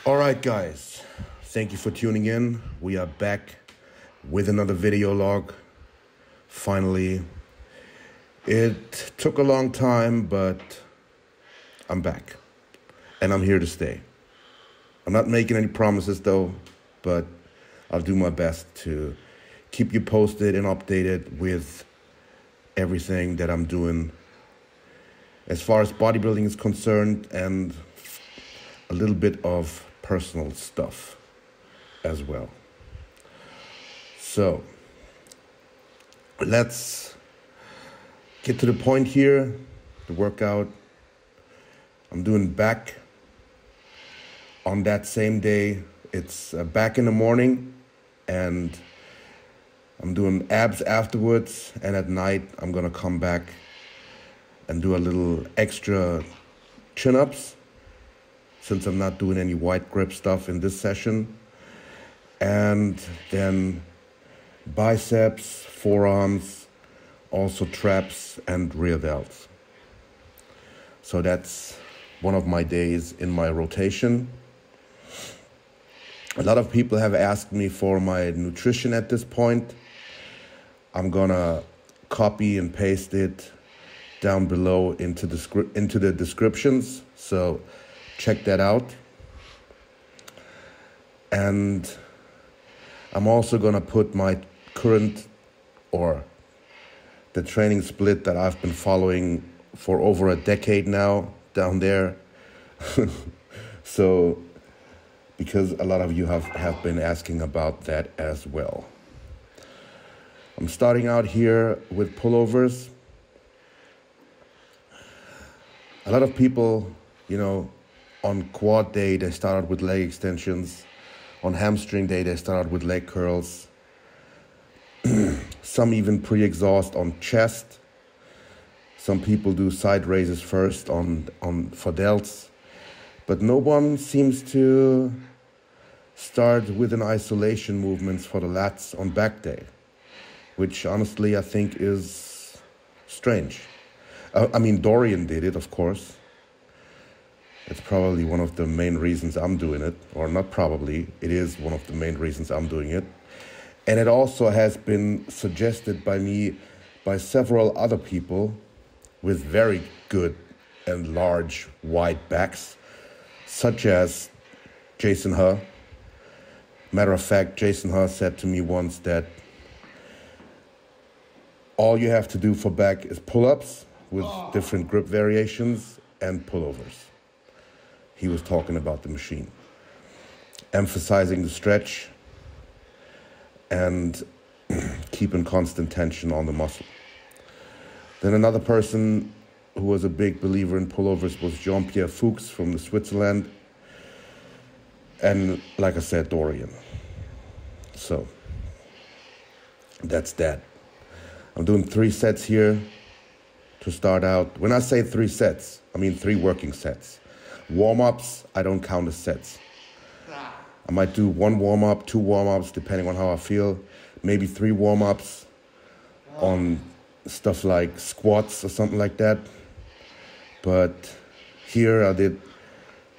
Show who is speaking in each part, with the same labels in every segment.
Speaker 1: All right, guys, thank you for tuning in. We are back with another video log. Finally, it took a long time, but I'm back and I'm here to stay. I'm not making any promises though, but I'll do my best to keep you posted and updated with everything that I'm doing as far as bodybuilding is concerned, and a little bit of personal stuff as well. So let's get to the point here. The workout I'm doing back on that same day. It's back in the morning, and I'm doing abs afterwards, and at night I'm gonna come back and do a little extra chin-ups, since I'm not doing any white grip stuff in this session. And then biceps, forearms, also traps and rear delts. So that's one of my days in my rotation. A lot of people have asked me for my nutrition at this point. I'm gonna copy and paste it down below into the descriptions. So check that out. And I'm also gonna put my current, or the training split that I've been following for over a decade now, down there. So, because a lot of you have been asking about that as well. I'm starting out here with pullovers. A lot of people, on quad day, they started with leg extensions. On hamstring day, they started with leg curls. Some even pre-exhaust on chest. Some people do side raises first for delts. But no one seems to start with an isolation movements for the lats on back day, which honestly I think is strange. Dorian did it, of course. It's probably one of the main reasons I'm doing it, or not probably, it is one of the main reasons I'm doing it. And it also has been suggested by me by several other people with very good and large wide backs, such as Jason Huh. Matter of fact, Jason Huh said to me once that all you have to do for back is pull-ups with different grip variations and pullovers. He was talking about the machine, emphasizing the stretch and keeping constant tension on the muscle. Then another person who was a big believer in pullovers was Jean-Pierre Fuchs from Switzerland. And like I said, Dorian. So that's that. I'm doing 3 sets here to start out. When I say 3 sets, I mean 3 working sets. Warm-ups, I don't count as sets. I might do 1 warm-up, 2 warm-ups, depending on how I feel. Maybe 3 warm-ups on stuff like squats or something like that. But here I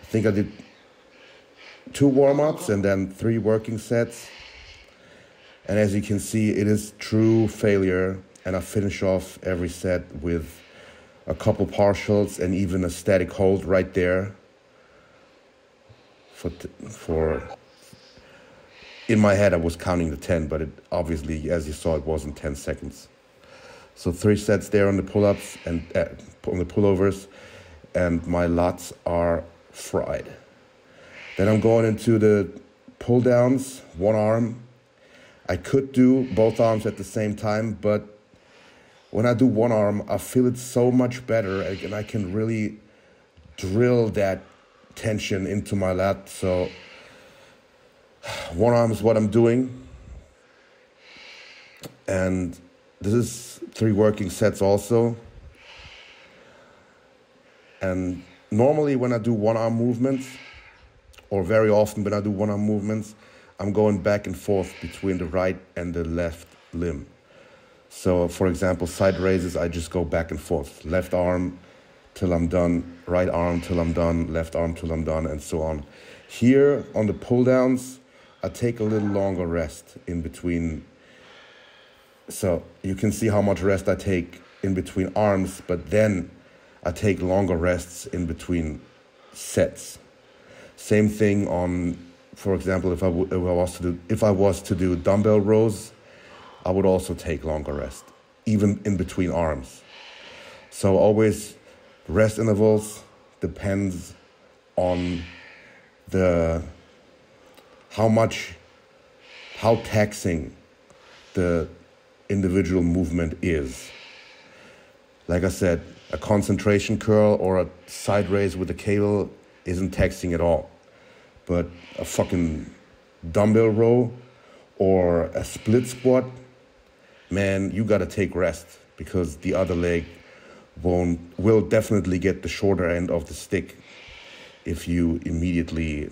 Speaker 1: think I did 2 warm-ups and then 3 working sets. And as you can see, it is true failure. And I finish off every set with a couple partials and even a static hold right there. In my head, I was counting the 10, but it obviously, as you saw, it wasn't 10 seconds. So 3 sets there on the pull-ups and on the pullovers, and my lats are fried. Then I'm going into the pull-downs, 1 arm. I could do both arms at the same time, but when I do 1 arm, I feel it so much better, and I can really drill that tension into my lat. So 1 arm is what I'm doing. And this is 3 working sets also. And normally when I do 1 arm movements, or very often when I do 1 arm movements, I'm going back and forth between the right and the left limb. So for example, side raises, I just go back and forth. Left arm till I'm done, right arm till I'm done, left arm till I'm done, and so on. Here on the pull downs, I take a little longer rest in between. So you can see how much rest I take in between arms, but then I take longer rests in between sets. Same thing on, for example, if I was to do dumbbell rows, I would also take longer rest, even in between arms. So always rest intervals depends on how taxing the individual movement is. Like I said, a concentration curl or a side raise with a cable isn't taxing at all. But a fucking dumbbell row or a split squat, man, you gotta take rest, because the other leg will definitely get the shorter end of the stick if you immediately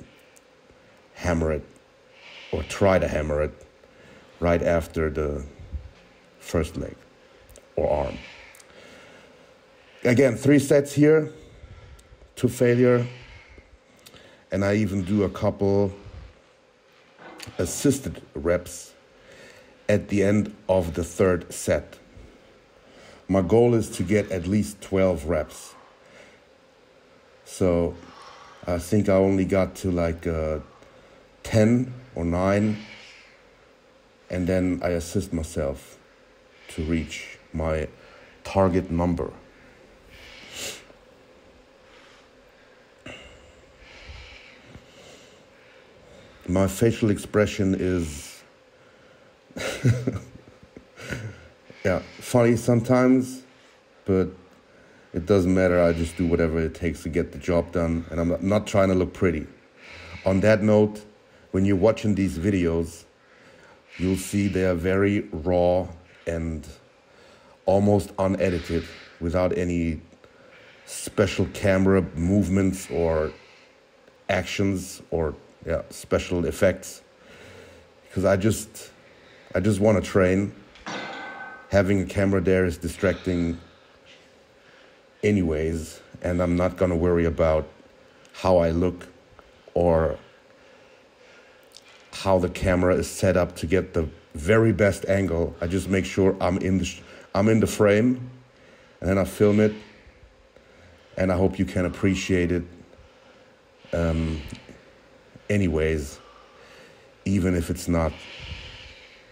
Speaker 1: hammer it or try to hammer it right after the first leg or arm. Again, 3 sets here to failure, and I even do a couple assisted reps at the end of the 3rd set. My goal is to get at least 12 reps. So I think I only got to like 10 or 9, and then I assist myself to reach my target number. My facial expression is funny sometimes, but it doesn't matter. I just do whatever it takes to get the job done, and I'm not trying to look pretty. On that note, when you're watching these videos, you'll see they are very raw and almost unedited, without any special camera movements or actions or special effects, because I just want to train. Having a camera there is distracting anyways, and I'm not gonna worry about how I look or how the camera is set up to get the very best angle. I just make sure I'm in the frame, and then I film it, and I hope you can appreciate it anyways, even if it's not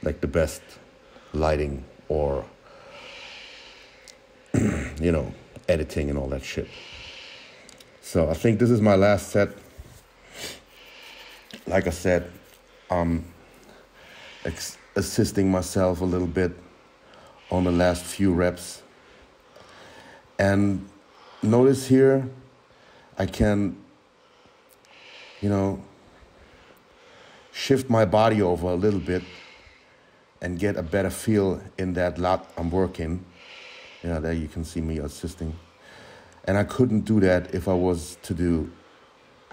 Speaker 1: like the best lighting or editing and all that shit. So I think this is my last set. Like I said, I'm assisting myself a little bit on the last few reps. And notice here, I can, shift my body over a little bit and get a better feel in that lat I'm working. There you can see me assisting. And I couldn't do that if I was to do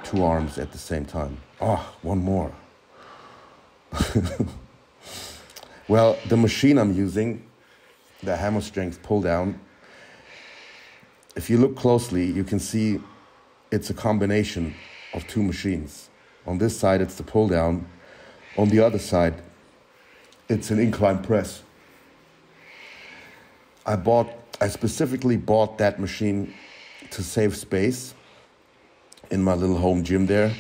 Speaker 1: 2 arms at the same time. One more. Well, the machine I'm using, the hammer strength pull down, if you look closely, you can see it's a combination of 2 machines. On this side, it's the pull down. On the other side, it's an incline press. I specifically bought that machine to save space in my little home gym there.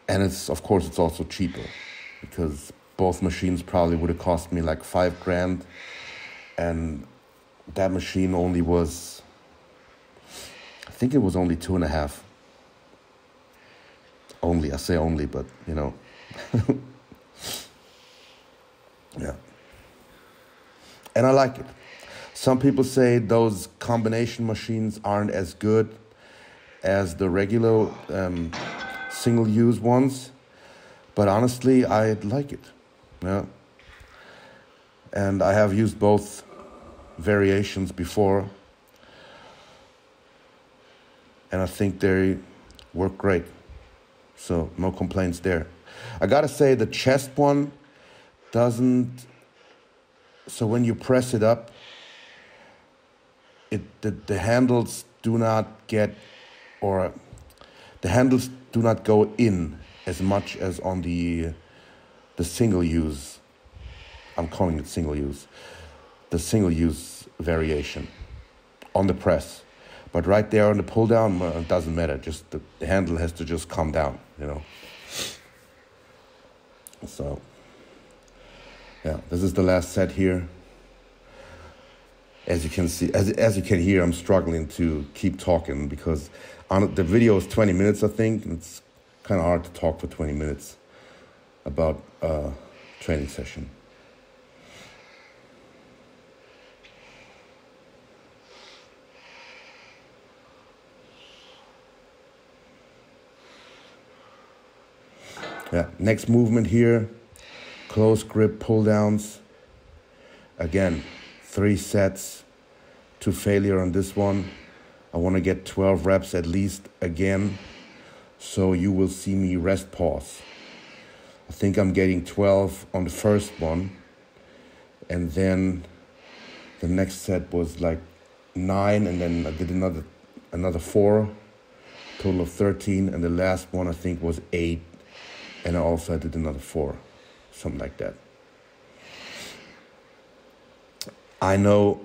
Speaker 1: And it's also cheaper, because both machines probably would have cost me like $5,000, and that machine only was, I think it was only 2.5. I say only, but yeah. And I like it. Some people say those combination machines aren't as good as the regular single-use ones, but honestly, I like it. Yeah. And I have used both variations before, and I think they work great. So no complaints there. I gotta say, the chest one doesn't, so when you press it up, the handles do not get, or the handles do not go in as much as on the single use. I'm calling it single use. The single use variation on the press. But right there on the pull down, it doesn't matter. Just the handle has to just come down, you know. So, yeah, this is the last set here. As you can see, as you can hear, I'm struggling to keep talking because the video is 20 minutes, I think. And it's kind of hard to talk for 20 minutes about a training session. Yeah, next movement here, close grip pull downs. Again, 3 sets to failure on this one. I want to get 12 reps at least again, so you will see me rest pause. I think I'm getting 12 on the first one, and then the next set was like 9, and then I did another 4, total of 13, and the last one I think was 8, and I did another 4, something like that. I know,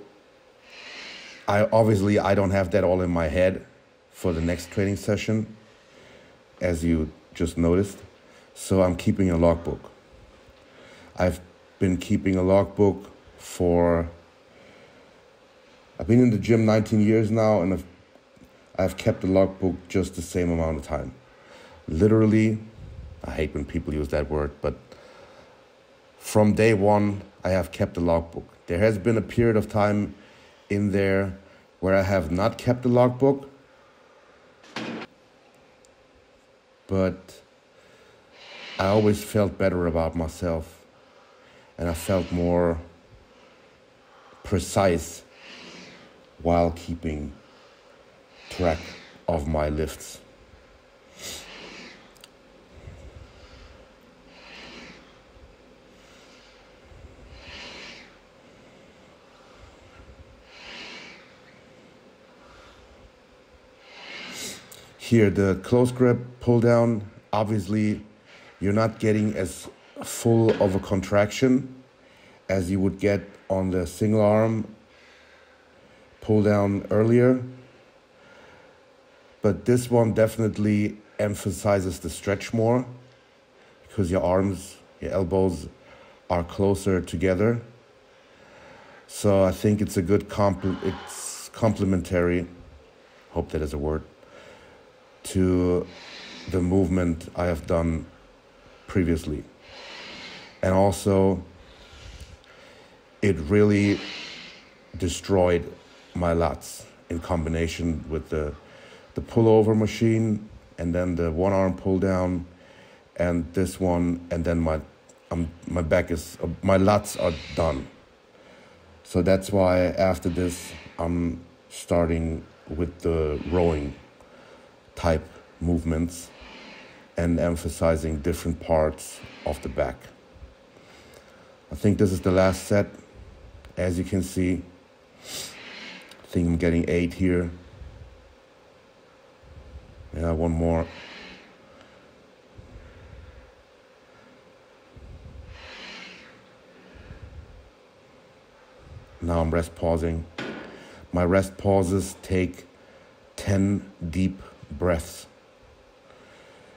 Speaker 1: I don't have that all in my head for the next training session, as you just noticed. So I'm keeping a logbook. I've been keeping a logbook I've been in the gym 19 years now, and I've kept the logbook just the same amount of time. Literally, I hate when people use that word, but from day one, I have kept a logbook. There has been a period of time in there where I have not kept a logbook, but I always felt better about myself, and I felt more precise while keeping track of my lifts. Here, the close grip pull down, obviously you're not getting as full of a contraction as you would get on the single arm pull down earlier. But this one definitely emphasizes the stretch more because your arms, your elbows are closer together. So I think it's a good it's complementary, hope that is a word, to the movement I have done previously. And also, it really destroyed my lats in combination with the pullover machine, and then the one arm pull down, and this one, and then my lats are done. So that's why after this, I'm starting with the rowing type movements and emphasizing different parts of the back. I think this is the last set. As you can see, I think I'm getting 8 here. Yeah, one more. Now I'm rest pausing. My rest pauses take 10 deep breaths.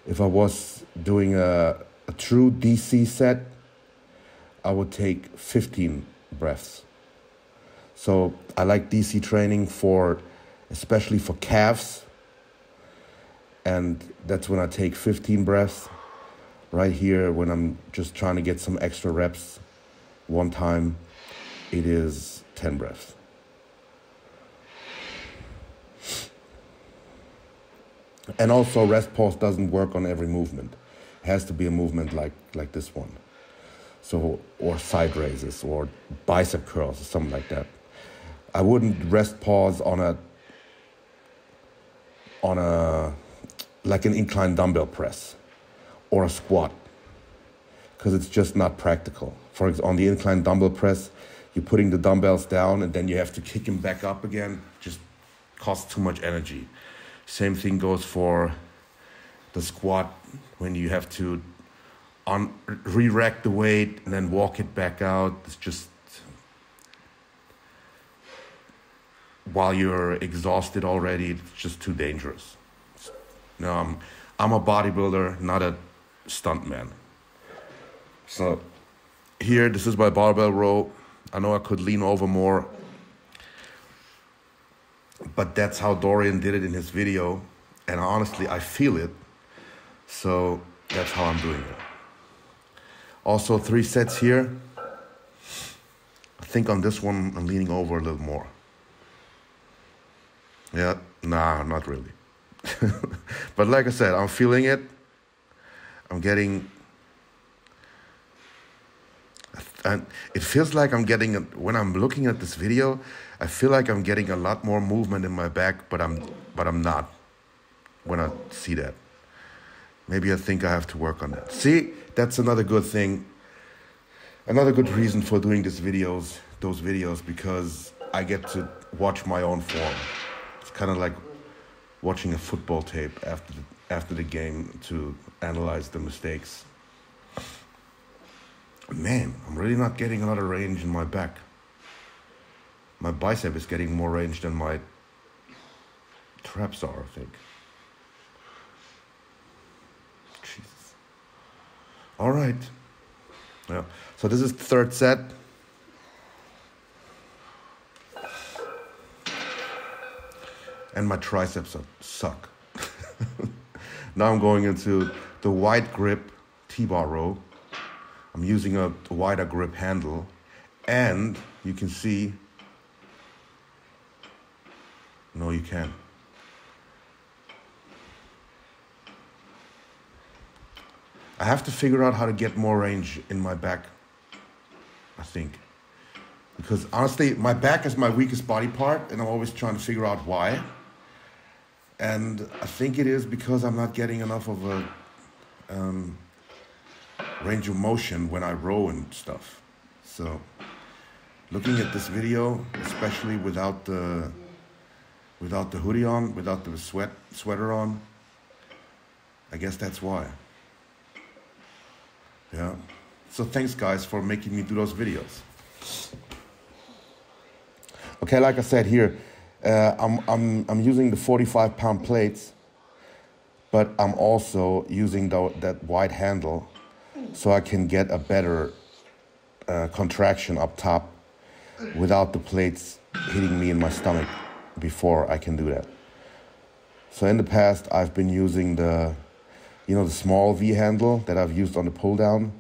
Speaker 1: If I was doing a true DC set, I would take 15 breaths. So I like DC training especially for calves, and that's when I take 15 breaths. Right here, when I'm just trying to get some extra reps one time, it is 10 breaths. And also, rest pause doesn't work on every movement. It has to be a movement like this one. So, or side raises, or bicep curls, or something like that. I wouldn't rest pause on like an incline dumbbell press or a squat, because it's just not practical. For example, on the incline dumbbell press, you're putting the dumbbells down and then you have to kick them back up again. Just costs too much energy. Same thing goes for the squat, when you have to re-rack the weight and then walk it back out. It's just, while you're exhausted already, it's just too dangerous. No, I'm a bodybuilder, not a stuntman. So here, this is my barbell row. I know I could lean over more, but that's how Dorian did it in his video. And honestly, I feel it. So that's how I'm doing it. Also 3 sets here. I think on this one, I'm leaning over a little more. Yeah, nah, not really. But like I said, I'm feeling it. I'm getting, and it feels like I'm getting, when I'm looking at this video, I feel like I'm getting a lot more movement in my back, but I'm not when I see that. Maybe I think I have to work on that. See, that's another good thing. Another good reason for doing those videos, because I get to watch my own form. It's kind of like watching a football tape after the game to analyze the mistakes. Man, I'm really not getting a lot of range in my back. My bicep is getting more range than my traps are, I think. Jesus. All right. Yeah. So this is the 3rd set. And my triceps suck. Now I'm going into the wide grip T-bar row. I'm using a wider grip handle. And you can see, no, you can't. I have to figure out how to get more range in my back, I think. Because honestly, my back is my weakest body part, and I'm always trying to figure out why. And I think it is because I'm not getting enough of a range of motion when I row and stuff. So, looking at this video, especially without the hoodie on, without the sweater on, I guess that's why. Yeah. So thanks, guys, for making me do those videos. Okay, like I said here, I'm using the 45-pound plates, but I'm also using that wide handle so I can get a better contraction up top without the plates hitting me in my stomach before I can do that. So in the past, I've been using the small V handle that I've used on the pull down,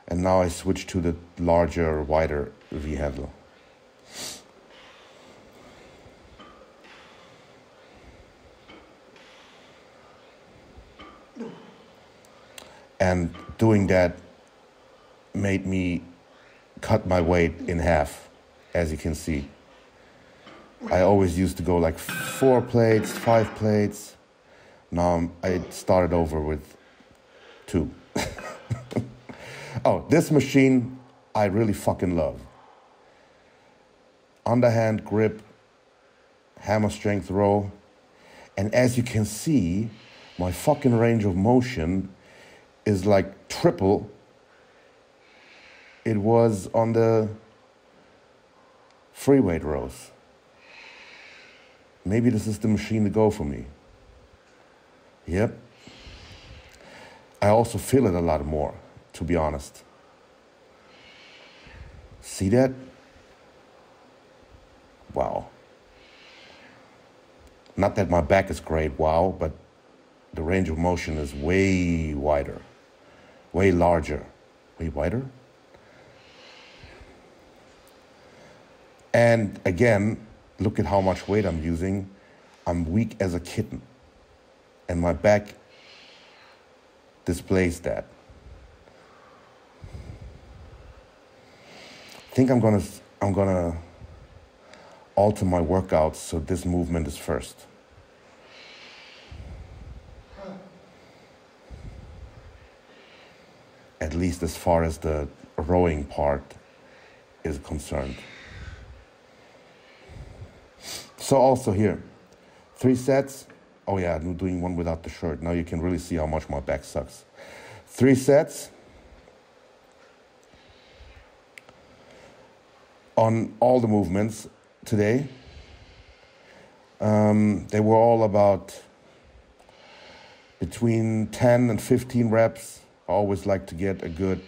Speaker 1: and now I switched to the larger, wider V handle. And doing that made me cut my weight in half, as you can see. I always used to go like 4 plates, 5 plates. Now I started over with 2. Oh, this machine I really fucking love. Underhand grip, hammer strength row. And as you can see, my fucking range of motion is like triple it was on the free weight rows. Maybe this is the machine to go for me. Yep. I also feel it a lot more, to be honest. See that? Wow. Not that my back is great, wow, but the range of motion is way wider, way larger. Way wider? And again, look at how much weight I'm using. I'm weak as a kitten. And my back displays that. I think I'm gonna alter my workouts so this movement is first. At least as far as the rowing part is concerned. So also here, 3 sets. Oh yeah, I'm doing one without the shirt. Now you can really see how much my back sucks. 3 sets on all the movements today. They were all about between 10 and 15 reps. I always like to get a good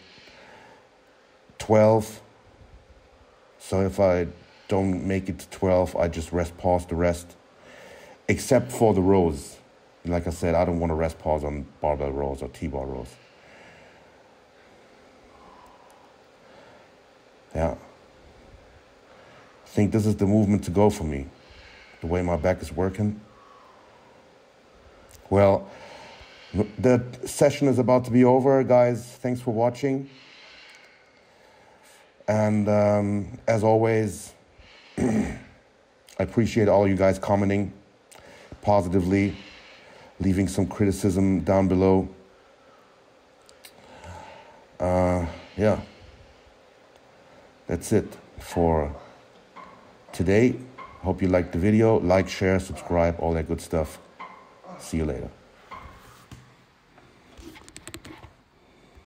Speaker 1: 12. So if I don't make it to 12, I just rest pause the rest, except for the rows. Like I said, I don't want to rest pause on barbell rows or T-bar rows. Yeah. I think this is the movement to go for me, the way my back is working. Well, the session is about to be over, guys. Thanks for watching. And as always, I appreciate all you guys commenting positively, leaving some criticism down below. Yeah, that's it for today. Hope you liked the video. Like, share, subscribe, all that good stuff. See you later.